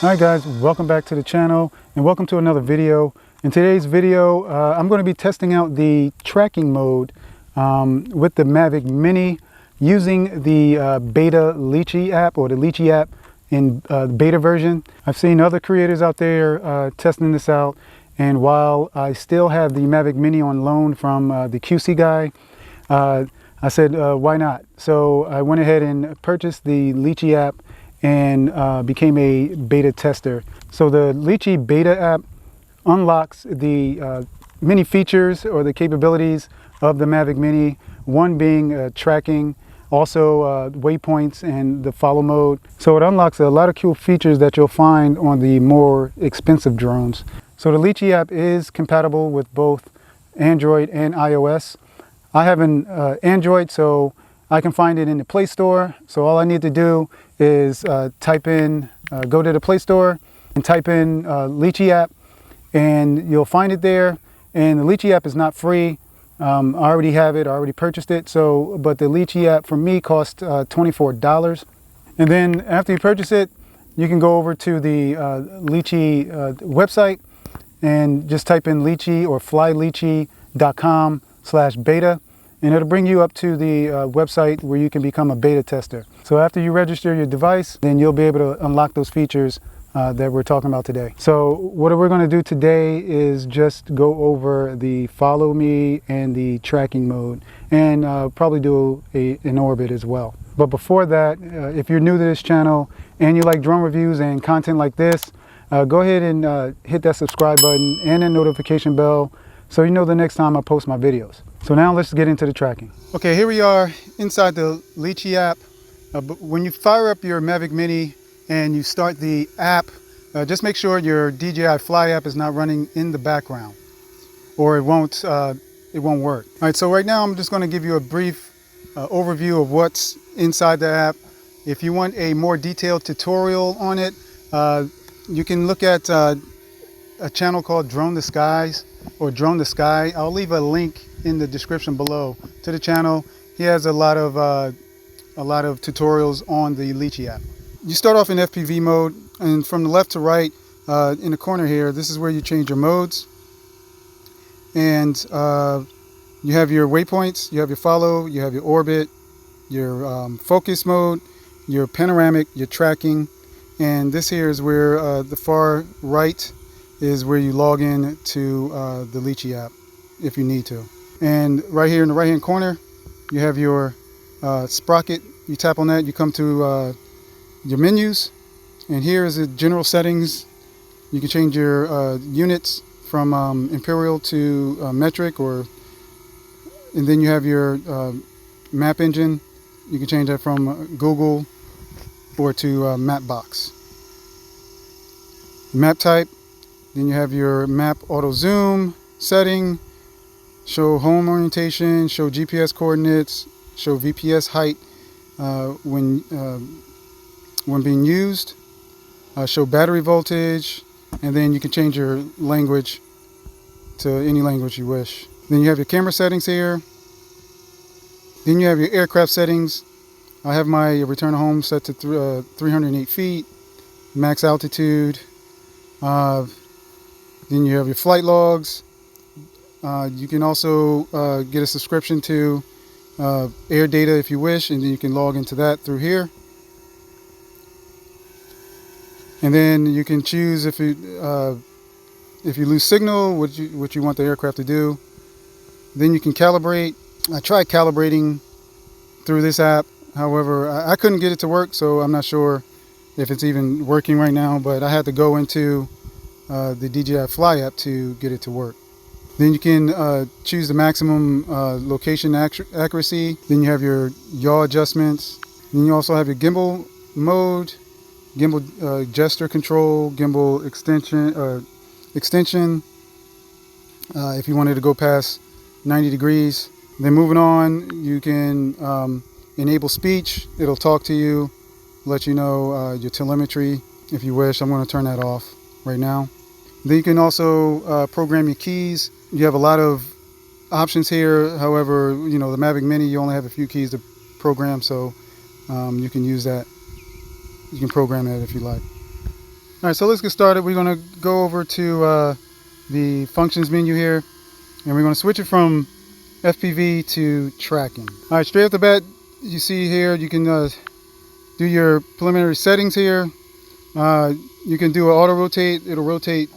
Hi guys, welcome back to the channel and welcome to another video. In today's video, I'm going to be testing out the tracking mode with the Mavic Mini using the beta Lychee app or the Lychee app in beta version. I've seen other creators out there testing this out, and while I still have the Mavic Mini on loan from the QC guy, I said why not? So I went ahead and purchased the Lychee app and became a beta tester. So the Lychee beta app unlocks the many features or the capabilities of the Mavic Mini, one being tracking, also waypoints and the follow mode. So it unlocks a lot of cool features that you'll find on the more expensive drones. So the Lychee app is compatible with both Android and iOS. I have an Android, so I can find it in the Play Store. So all I need to do is go to the Play Store and type in Lychee App, and you'll find it there. And the Lychee app is not free. I already have it, I already purchased it. But the Lychee app for me cost $24. And then after you purchase it, you can go over to the Lychee website and just type in Lychee or flylychee.com/beta. And it'll bring you up to the website where you can become a beta tester. So after you register your device, then you'll be able to unlock those features that we're talking about today. So what we're going to do today is just go over the follow me and the tracking mode, and probably do an orbit as well. But before that, if you're new to this channel and you like drone reviews and content like this, go ahead and hit that subscribe button and that notification bell so you know the next time I post my videos. So now let's get into the tracking. Okay, here we are inside the Lychee app. When you fire up your Mavic Mini and you start the app, just make sure your DJI Fly app is not running in the background, or it won't work. All right, so right now I'm just going to give you a brief overview of what's inside the app. If you want a more detailed tutorial on it, you can look at a channel called Drone the Skies or Drone the Sky. I'll leave a link in the description below to the channel. He has a lot of tutorials on the Lychee app. You start off in FPV mode, and from the left to right in the corner here, this is where you change your modes. And you have your waypoints, you have your follow, you have your orbit, your focus mode, your panoramic, your tracking, and this here is where the far right is where you log in to the Lychee app if you need to. And right here in the right hand corner, you have your sprocket. You tap on that, you come to your menus, and here is the general settings. You can change your units from imperial to metric, and then you have your map engine. You can change that from Google or to Mapbox. Map type, then you have your map auto zoom setting, show home orientation, show GPS coordinates, show VPS height when being used, show battery voltage, and then you can change your language to any language you wish. Then you have your camera settings here. Then you have your aircraft settings. I have my return to home set to 308 feet, max altitude. Then you have your flight logs. You can also get a subscription to air data if you wish, and then you can log into that through here. And then you can choose if you lose signal, what you want the aircraft to do. Then you can calibrate. I tried calibrating through this app. However, I couldn't get it to work, so I'm not sure if it's even working right now, but I had to go into the DJI Fly app to get it to work. Then you can choose the maximum location accuracy. Then you have your yaw adjustments. Then you also have your gimbal mode, gimbal gesture control, gimbal extension if you wanted to go past 90 degrees. Then moving on, you can enable speech. It'll talk to you, let you know your telemetry if you wish. I'm going to turn that off right now. Then you can also program your keys. You have a lot of options here. However, you know, the Mavic Mini, you only have a few keys to program, so you can use that. You can program that if you like. All right, so let's get started. We're going to go over to the functions menu here, and we're going to switch it from FPV to tracking. All right, straight off the bat, you see here you can do your preliminary settings here. You can do an auto rotate. It'll rotate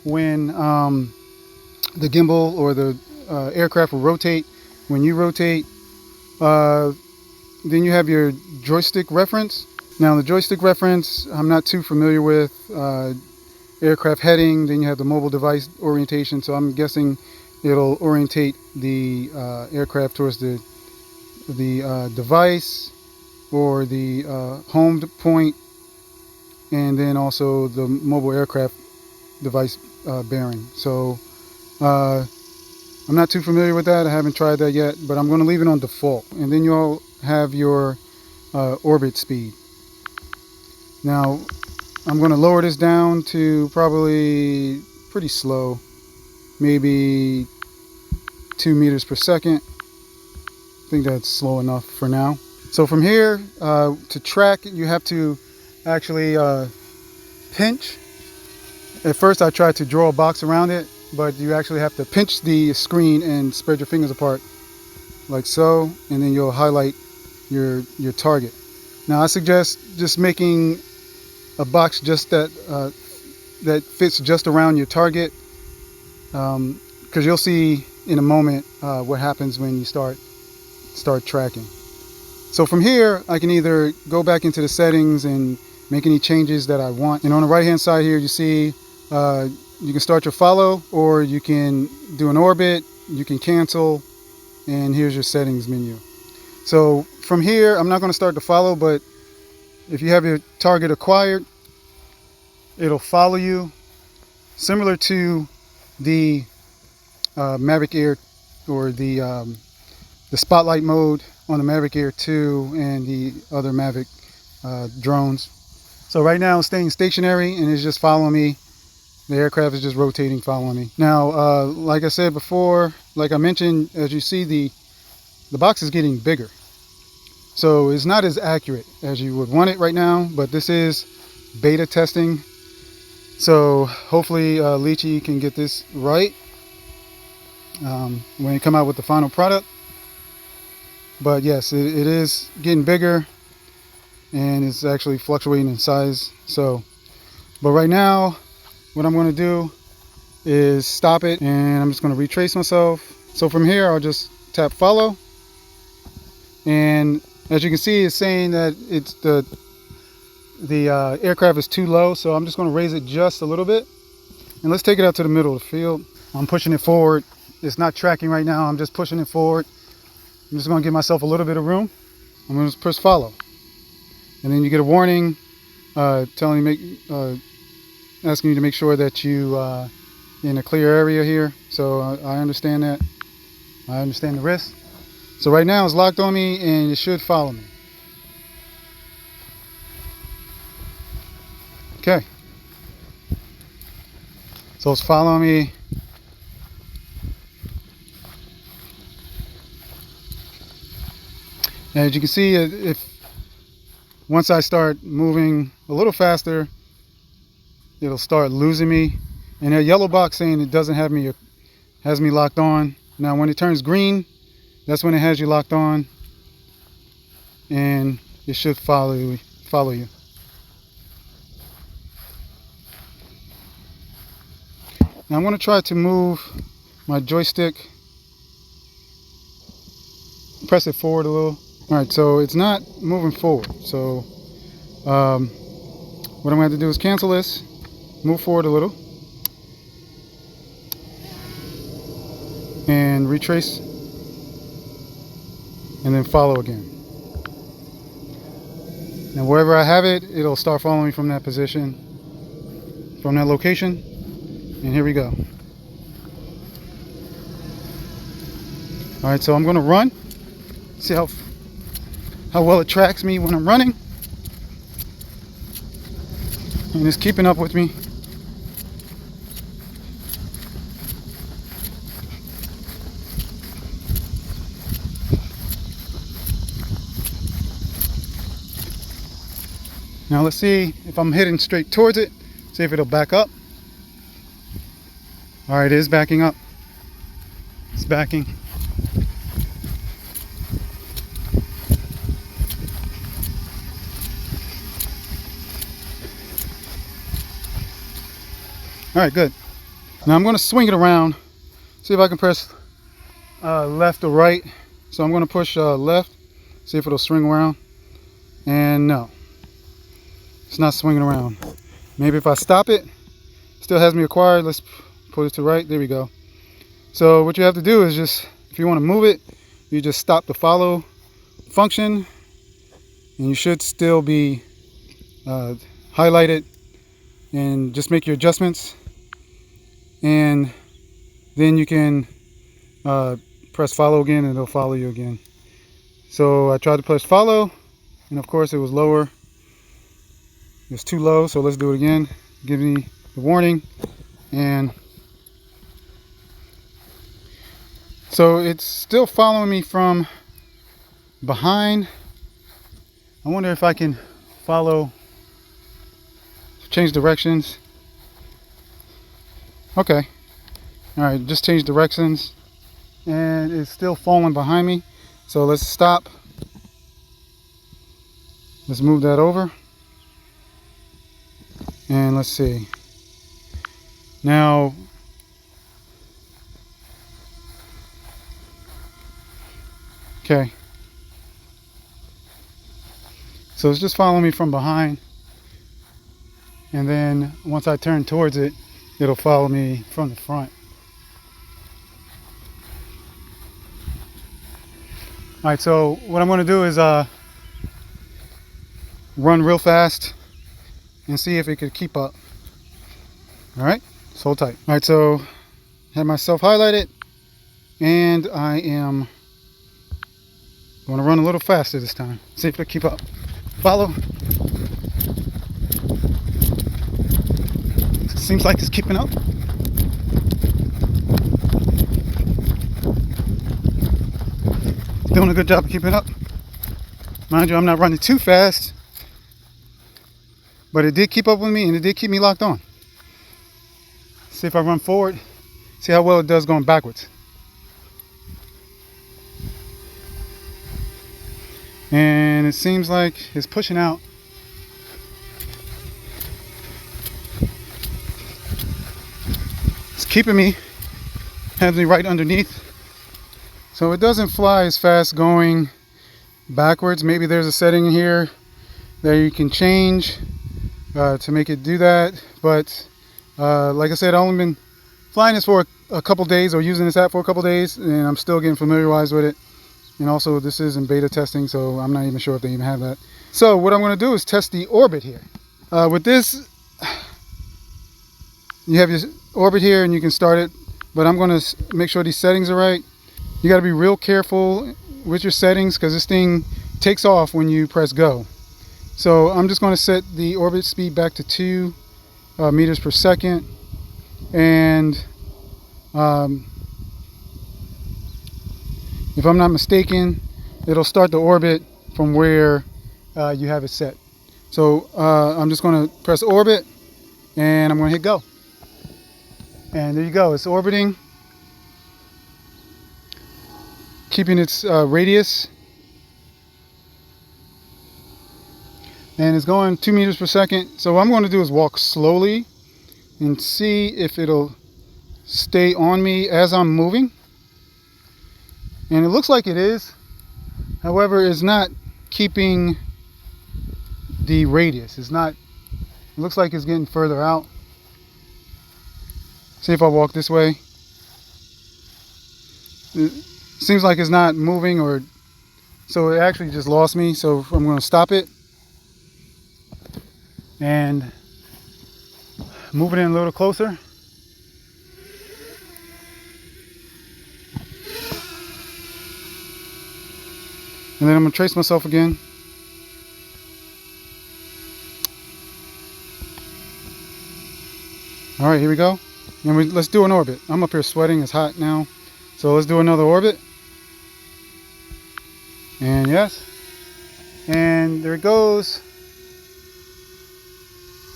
when the gimbal or the aircraft will rotate. When you rotate, then you have your joystick reference. Now the joystick reference, I'm not too familiar with. Aircraft heading, then you have the mobile device orientation, so I'm guessing it'll orientate the aircraft towards the device or the home point, and then also the mobile aircraft device bearing. So I'm not too familiar with that. I haven't tried that yet, but I'm going to leave it on default. And then you'll have your orbit speed. Now I'm going to lower this down to probably pretty slow, maybe 2 meters per second. I think that's slow enough for now. So from here to track, you have to actually pinch. At first I tried to draw a box around it, but you actually have to pinch the screen and spread your fingers apart like so, and then you'll highlight your target. Now I suggest just making a box just that fits just around your target, because you'll see in a moment what happens when you start tracking. So from here I can either go back into the settings and make any changes that I want, and on the right hand side here you see you can start your follow, or you can do an orbit, you can cancel, and here's your settings menu. So from here I'm not going to start the follow, but if you have your target acquired, it'll follow you, similar to the Mavic Air, or the spotlight mode on the Mavic Air 2 and the other Mavic drones. So right now it's staying stationary and it's just following me. The aircraft is just rotating, following me. Now, like I said before, like I mentioned, as you see, the box is getting bigger. So it's not as accurate as you would want it right now, but this is beta testing. So hopefully Lychee can get this right when they come out with the final product. But yes, it is getting bigger, and it's actually fluctuating in size. So, but right now, what I'm going to do is stop it, and I'm just going to retrace myself. So from here, I'll just tap follow, and as you can see, it's saying that it's the aircraft is too low, so I'm just going to raise it just a little bit, and let's take it out to the middle of the field. I'm pushing it forward. It's not tracking right now. I'm just pushing it forward. I'm just going to give myself a little bit of room. I'm going to press follow, and then you get a warning telling you asking you to make sure that you in a clear area here. So I understand that. I understand the risk. So right now it's locked on me, and it should follow me. Okay. So it's following me. And as you can see, if once I start moving a little faster, it'll start losing me. And that yellow box saying it doesn't have me, has me locked on. Now when it turns green, that's when it has you locked on, and it should follow you. Now I'm going to try to move my joystick, press it forward a little. Alright, so it's not moving forward. So what I'm going to have to do is cancel this, move forward a little, and retrace, and then follow again. And wherever I have it, it'll start following me from that position, from that location. And here we go. Alright, so I'm going to run, see how well it tracks me when I'm running, and it's keeping up with me. Now let's see if I'm heading straight towards it. See if it'll back up. All right, it is backing up. It's backing. All right, good. Now I'm going to swing it around, see if I can press left or right. So I'm going to push left, see if it'll swing around. And no, it's not swinging around. Maybe if I stop it, still has me acquired. Let's put it to right. There we go. So what you have to do is just, if you want to move it, you just stop the follow function, and you should still be highlighted, and just make your adjustments, and then you can press follow again and it'll follow you again. So I tried to press follow, and of course it was lower. It was too low, so let's do it again. Give me the warning. And so it's still following me from behind. I wonder if I can follow, change directions. Okay. All right, just change directions, and it's still falling behind me. So let's stop. Let's move that over. And let's see. Now, okay. So it's just following me from behind. And then once I turn towards it, it'll follow me from the front. All right, so what I'm going to do is run real fast and see if it could keep up. All right, just hold tight. All right, so I have myself highlighted, and I am going to run a little faster this time. See if it'll keep up. Follow. Seems like it's keeping up. Doing a good job of keeping up. Mind you, I'm not running too fast, but it did keep up with me, and it did keep me locked on. See if I run forward, see how well it does going backwards. And it seems like it's pushing out. It's keeping me, has me right underneath. So it doesn't fly as fast going backwards. Maybe there's a setting in here that you can change to make it do that. But like I said, I've only been flying this for a couple days, or using this app for a couple days, and I'm still getting familiarized with it. And also this is in beta testing, so I'm not even sure if they even have that. So what I'm going to do is test the orbit here. With this, you have your orbit here and you can start it, but I'm going to make sure these settings are right. You got to be real careful with your settings, because this thing takes off when you press go. So I'm just going to set the orbit speed back to 2 meters per second, and if I'm not mistaken, it'll start the orbit from where you have it set. So I'm just going to press orbit, and I'm going to hit go. And there you go, it's orbiting, keeping its radius, and it's going 2 meters per second. So what I'm going to do is walk slowly and see if it'll stay on me as I'm moving. And it looks like it is. However, it's not keeping the radius. It's not, it looks like it's getting further out. See if I walk this way. It seems like it's not moving, or so it actually just lost me. So I'm going to stop it and move it in a little closer. And then I'm going to trace myself again. All right, here we go. And let's do an orbit. I'm up here sweating, it's hot now. So let's do another orbit. And yes. And there it goes.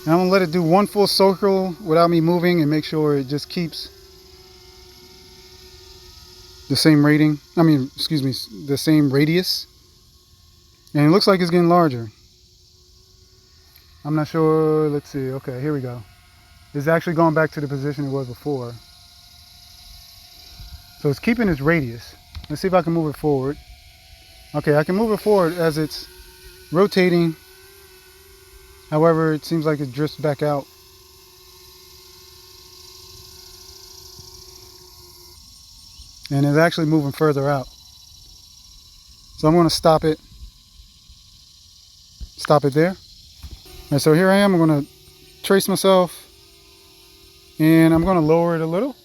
And I'm gonna let it do one full circle without me moving and make sure it just keeps the same rating. Excuse me, the same radius. And it looks like it's getting larger. I'm not sure. Let's see. Okay, here we go. It's actually going back to the position it was before. So it's keeping its radius. Let's see if I can move it forward. Okay, I can move it forward as it's rotating. However, it seems like it drifts back out. And it's actually moving further out. So I'm going to stop it. Stop it there. And so here I am. I'm going to trace myself. And I'm going to lower it a little.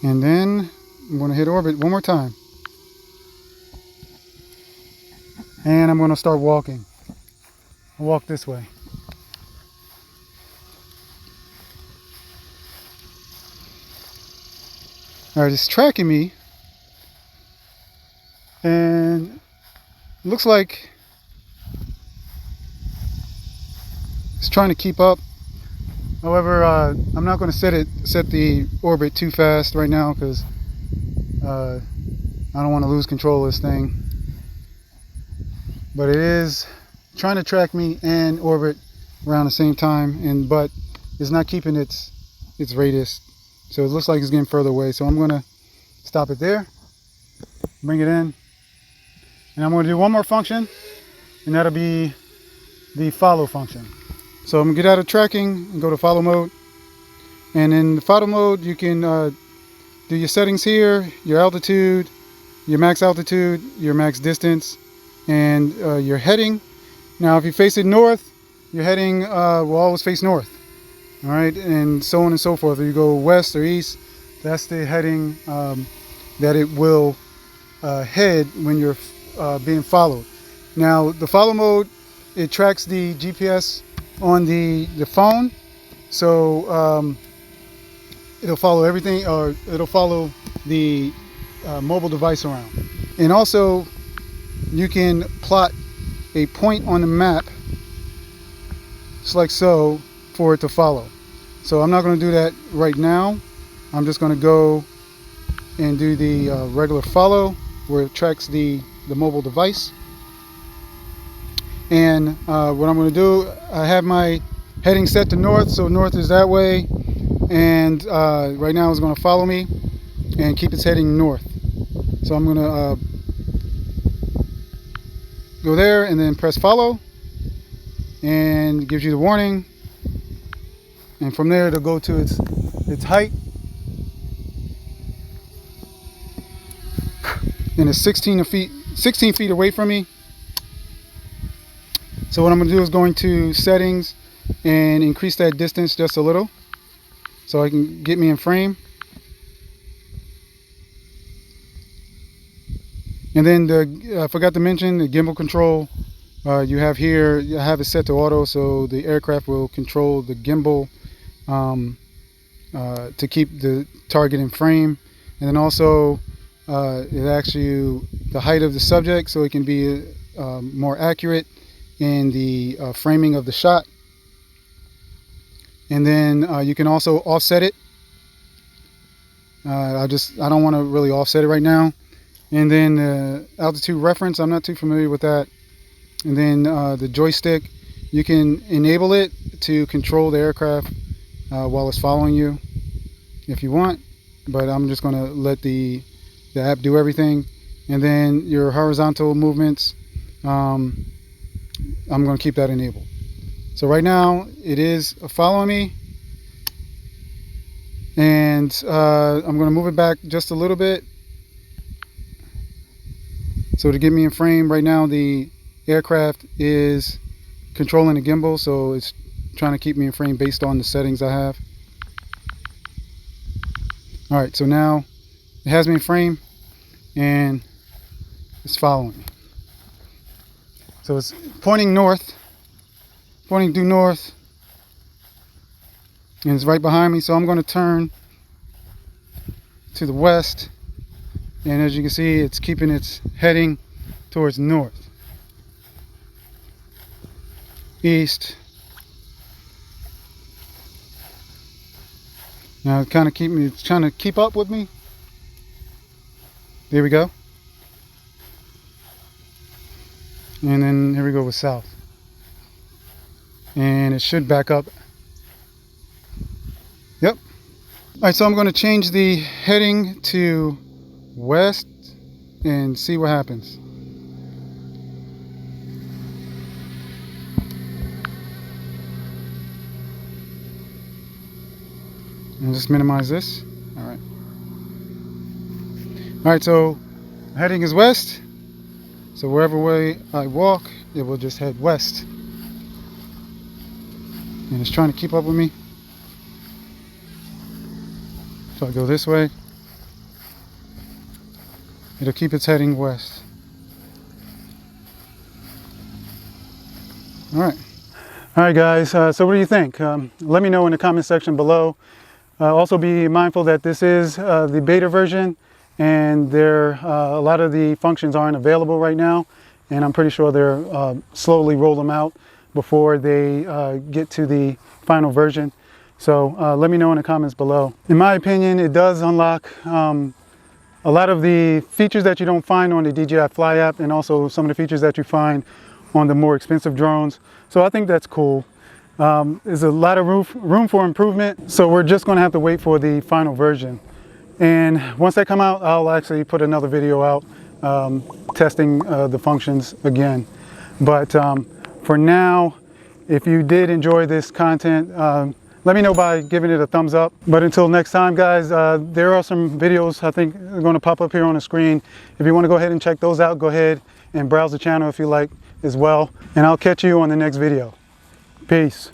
And then I'm going to hit orbit one more time. And I'm going to start walking. I'll walk this way. Alright, it's tracking me. And it looks like it's trying to keep up. However, I'm not going to set the orbit too fast right now because I don't want to lose control of this thing. But it is trying to track me and orbit around the same time, but it's not keeping its radius. So it looks like it's getting further away. So I'm going to stop it there, bring it in, and I'm going to do one more function, and that'll be the follow function. So I'm going to get out of tracking and go to follow mode. And in the follow mode, you can do your settings here, your altitude, your max altitude, your max distance, and your heading. Now, if you face it north, your heading will always face north. All right, and so on and so forth. If you go west or east, that's the heading that it will head when you're being followed. Now, the follow mode, it tracks the GPS on the phone, so it'll follow everything, or it'll follow the mobile device around. And also, you can plot a point on the map, just like so, for it to follow. So I'm not going to do that right now. I'm just going to go and do the regular follow, where it tracks the mobile device. And what I'm going to do, I have my heading set to north, so north is that way. And right now it's going to follow me and keep its heading north. So I'm going to go there and then press follow, and it gives you the warning. And from there it'll go to its height, and it's 16 feet away from me. So what I'm going to do is go into settings and increase that distance just a little, so I can get me in frame. And then I forgot to mention the gimbal control. You have here, you have it set to auto, so the aircraft will control the gimbal to keep the target in frame. And then also it asks you the height of the subject, so it can be more accurate in the framing of the shot. And then you can also offset it. I don't want to really offset it right now. And then altitude reference, I'm not too familiar with that. And then the joystick, you can enable it to control the aircraft while it's following you if you want, but I'm just going to let the app do everything. And then your horizontal movements, I'm going to keep that enabled. So right now it is following me, and I'm going to move it back just a little bit, so to get me in frame. Right now the aircraft is controlling the gimbal, so it's trying to keep me in frame based on the settings I have. Alright, so now it has me in frame and it's following me. So it's pointing north, pointing due north, and it's right behind me. So I'm going to turn to the west, and as you can see, it's keeping its heading towards north, east. Now it's trying to keep up with me. There we go. And then here we go with south. And it should back up. Yep. Alright, so I'm going to change the heading to west and see what happens. And just minimize this. Alright. Alright, so heading is west. So wherever way I walk, it will just head west. And it's trying to keep up with me. So I go this way. It'll keep its heading west. Alright. Alright guys, so what do you think? Let me know in the comment section below. Also be mindful that this is the beta version, and a lot of the functions aren't available right now, and I'm pretty sure they're slowly roll them out before they get to the final version. So let me know in the comments below. In my opinion, it does unlock a lot of the features that you don't find on the DJI Fly app, and also some of the features that you find on the more expensive drones. So I think that's cool. There's a lot of room for improvement, so we're just going to have to wait for the final version. And once they come out, I'll actually put another video out testing the functions again. But for now, if you did enjoy this content, let me know by giving it a thumbs up. But until next time guys, there are some videos I think are going to pop up here on the screen. If you want to go ahead and check those out, go ahead and browse the channel if you like as well. And I'll catch you on the next video. Peace.